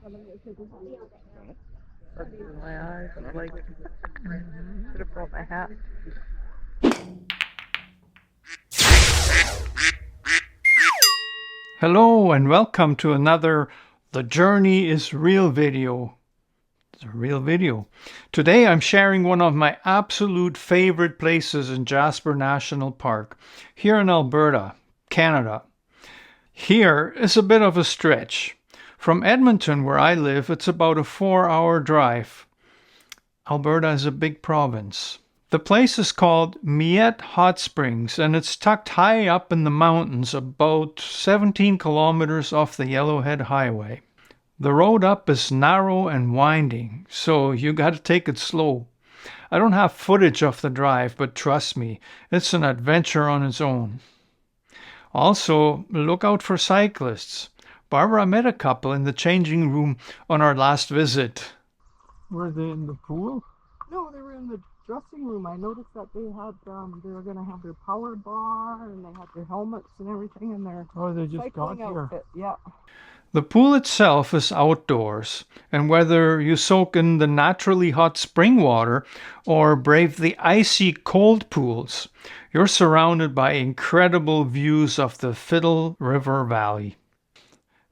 My eyes, I like should have brought my hat. Hello and welcome to another The Journey is Real video. It's a real video. Today I'm sharing one of my absolute favorite places in Jasper National Park, here in Alberta, Canada. Here is a bit of a stretch. From Edmonton, where I live, it's about a 4-hour drive. Alberta is a big province. The place is called Miette Hot Springs, and it's tucked high up in the mountains about 17 kilometers off the Yellowhead Highway. The road up is narrow and winding, so you gotta take it slow. I don't have footage of the drive, but trust me, it's an adventure on its own. Also, look out for cyclists. Barbara met a couple in the changing room on our last visit. Were they in the pool? No, they were in the dressing room. I noticed that they had they were gonna have their power bar and they had their helmets and everything in their Oh, they just got here. outfit. Yeah. The pool itself is outdoors, and whether you soak in the naturally hot spring water or brave the icy cold pools, you're surrounded by incredible views of the Fiddle River Valley.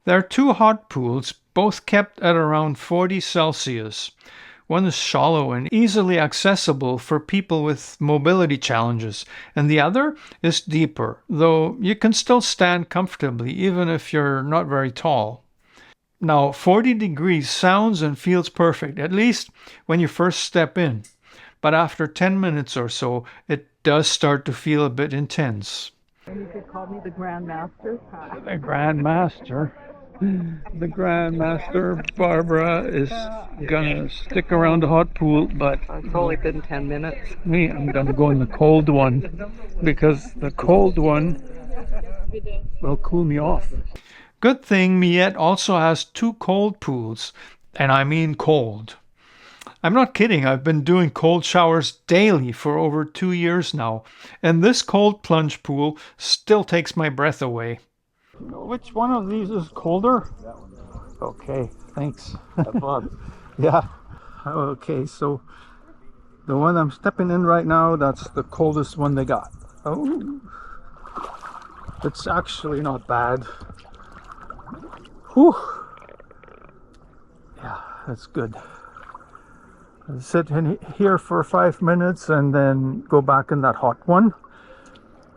There are two hot pools, both kept at around 40 Celsius. One is shallow and easily accessible for people with mobility challenges, and the other is deeper, though you can still stand comfortably even if you're not very tall. Now, 40 degrees sounds and feels perfect, at least when you first step in, but after 10 minutes or so, it does start to feel a bit intense. And you could call me the Grandmaster. The Grandmaster. The Grandmaster, Barbara, is gonna stick around the hot pool, but It's only been 10 minutes. me, I'm gonna go in the cold one because the cold one will cool me off. Good thing Miette also has two cold pools, and I mean cold. I'm not kidding, I've been doing cold showers daily for over 2 years now, and this cold plunge pool still takes my breath away. Which one of these is colder? That one. Okay, thanks. Have fun. Yeah. Okay, so the one I'm stepping in right now, that's the coldest one they got. Oh, it's actually not bad. Whew. Yeah, that's good. I'll sit in here for 5 minutes and then go back in that hot one.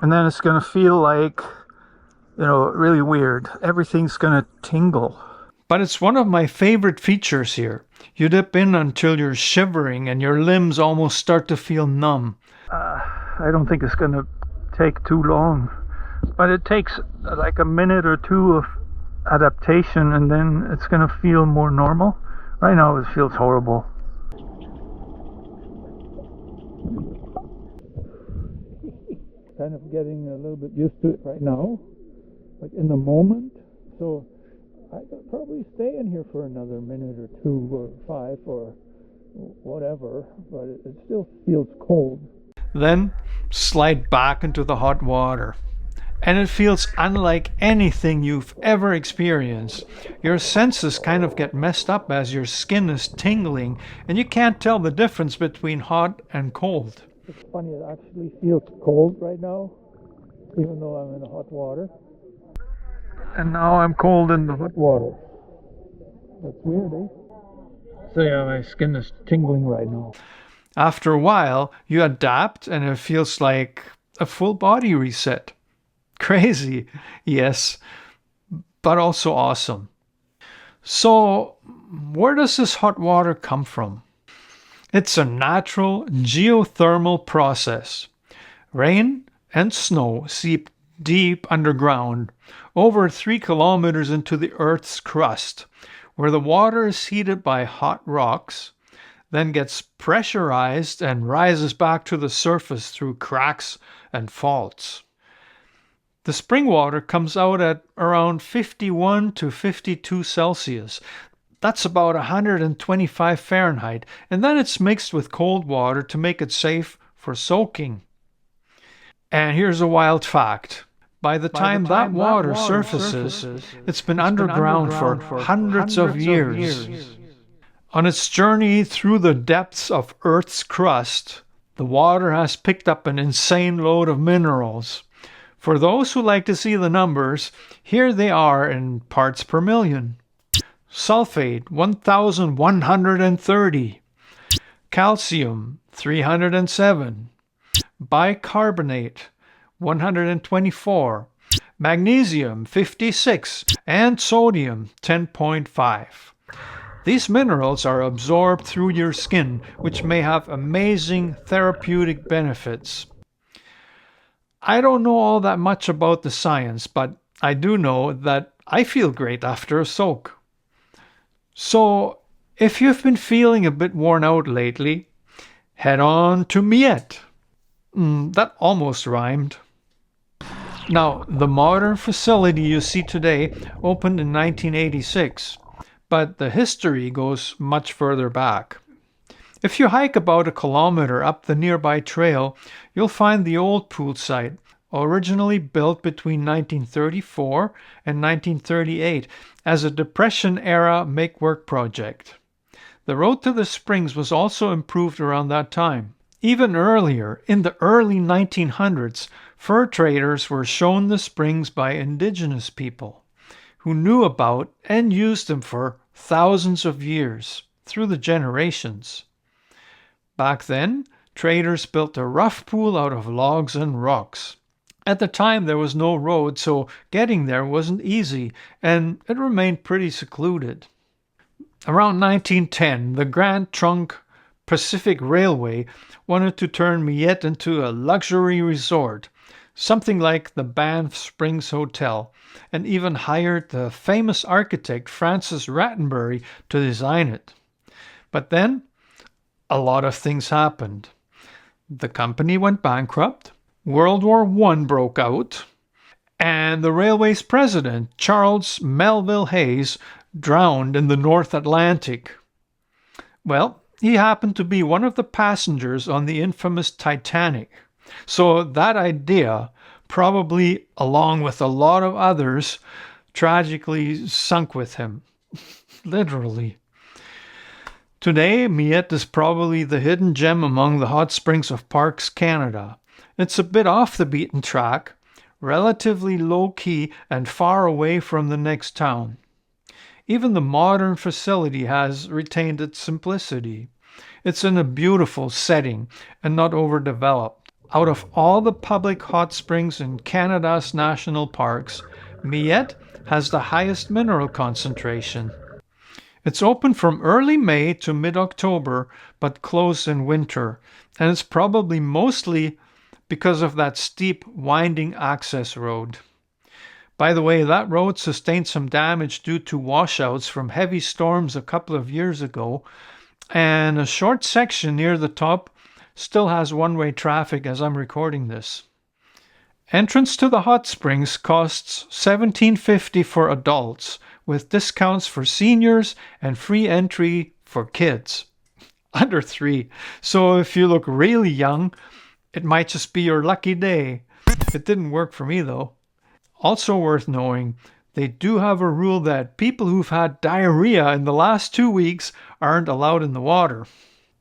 And then it's gonna feel like, really weird. Everything's gonna tingle. But it's one of my favorite features here. You dip in until you're shivering and your limbs almost start to feel numb. I don't think it's gonna take too long, but it takes like a minute or two of adaptation and then it's gonna feel more normal. Right now it feels horrible. Kind of getting a little bit used to it right now, like in the moment. So I could probably stay in here for another minute or 2 or 5 or whatever, but it still feels cold. Then slide back into the hot water. And it feels unlike anything you've ever experienced. Your senses kind of get messed up as your skin is tingling and you can't tell the difference between hot and cold. It's funny, it actually feels cold right now, even though I'm in the hot water. And now I'm cold in the hot water. That's weird, eh? So yeah, my skin is tingling right now. After a while, you adapt and it feels like a full body reset. Crazy, yes, but also awesome. So, where does this hot water come from? It's a natural geothermal process. Rain and snow seep deep underground, over 3 kilometers into the Earth's crust, where the water is heated by hot rocks, then gets pressurized and rises back to the surface through cracks and faults. The spring water comes out at around 51 to 52 Celsius. That's about 125 Fahrenheit, and then it's mixed with cold water to make it safe for soaking. And here's a wild fact. By the time that water surfaces, it's been underground for hundreds of years. On its journey through the depths of Earth's crust, the water has picked up an insane load of minerals. For those who like to see the numbers, here they are in parts per million. Sulfate, 1,130. Calcium, 307. Bicarbonate, 124. Magnesium, 56. And sodium, 10.5. These minerals are absorbed through your skin, which may have amazing therapeutic benefits. I don't know all that much about the science, but I do know that I feel great after a soak. So, if you've been feeling a bit worn out lately, head on to Miette. That almost rhymed. Now, the modern facility you see today opened in 1986, but the history goes much further back. If you hike about a kilometer up the nearby trail, you'll find the old pool site, originally built between 1934 and 1938 as a Depression-era make-work project. The road to the springs was also improved around that time. Even earlier, in the early 1900s, fur traders were shown the springs by indigenous people who knew about and used them for thousands of years, through the generations. Back then, traders built a rough pool out of logs and rocks. At the time, there was no road, so getting there wasn't easy, and it remained pretty secluded. Around 1910, the Grand Trunk Pacific Railway wanted to turn Miette into a luxury resort, something like the Banff Springs Hotel, and even hired the famous architect Francis Rattenbury to design it. But then, a lot of things happened. The company went bankrupt, World War I broke out, and the railway's president, Charles Melville Hayes, drowned in the North Atlantic. Well, he happened to be one of the passengers on the infamous Titanic. So that idea, probably along with a lot of others, tragically sunk with him. Literally. Today, Miette is probably the hidden gem among the hot springs of Parks Canada. It's a bit off the beaten track, relatively low-key and far away from the next town. Even the modern facility has retained its simplicity. It's in a beautiful setting and not overdeveloped. Out of all the public hot springs in Canada's national parks, Miette has the highest mineral concentration. It's open from early May to mid-October, but closed in winter, and it's probably mostly because of that steep, winding access road. By the way, that road sustained some damage due to washouts from heavy storms a couple of years ago, and a short section near the top still has one-way traffic as I'm recording this. Entrance to the hot springs costs $17.50 for adults, with discounts for seniors and free entry for kids under 3. So if you look really young, it might just be your lucky day. It didn't work for me though. Also worth knowing, they do have a rule that people who've had diarrhea in the last 2 weeks aren't allowed in the water.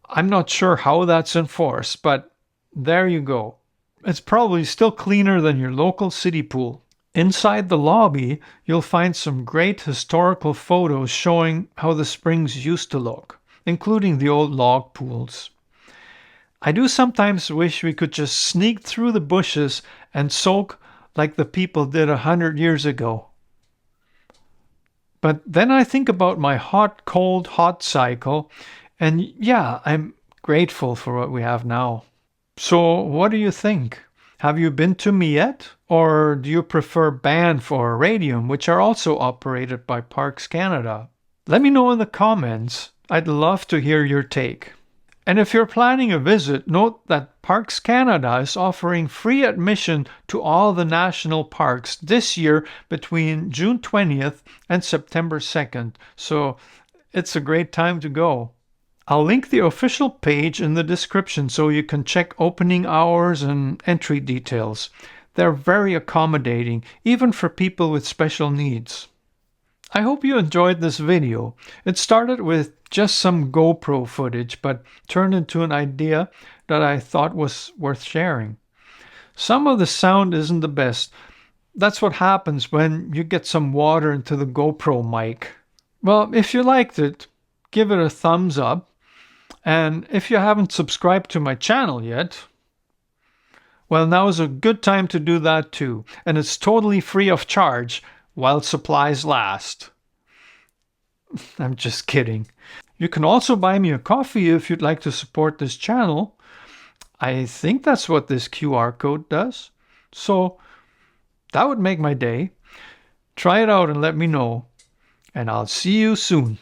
I'm not sure how that's enforced, but there you go. It's probably still cleaner than your local city pool. Inside the lobby, you'll find some great historical photos showing how the springs used to look, including the old log pools. I do sometimes wish we could just sneak through the bushes and soak like the people did 100 years ago. But then I think about my hot, cold, hot cycle, and yeah, I'm grateful for what we have now. So what do you think? Have you been to Miette, or do you prefer Banff or Radium, which are also operated by Parks Canada? Let me know in the comments. I'd love to hear your take. And if you're planning a visit, note that Parks Canada is offering free admission to all the national parks this year between June 20th and September 2nd. So it's a great time to go. I'll link the official page in the description so you can check opening hours and entry details. They're very accommodating, even for people with special needs. I hope you enjoyed this video. It started with just some GoPro footage, but turned into an idea that I thought was worth sharing. Some of the sound isn't the best. That's what happens when you get some water into the GoPro mic. Well, if you liked it, give it a thumbs up. And if you haven't subscribed to my channel yet, well, now is a good time to do that too. And it's totally free of charge while supplies last. I'm just kidding. You can also buy me a coffee if you'd like to support this channel. I think that's what this QR code does. So that would make my day. Try it out and let me know. And I'll see you soon.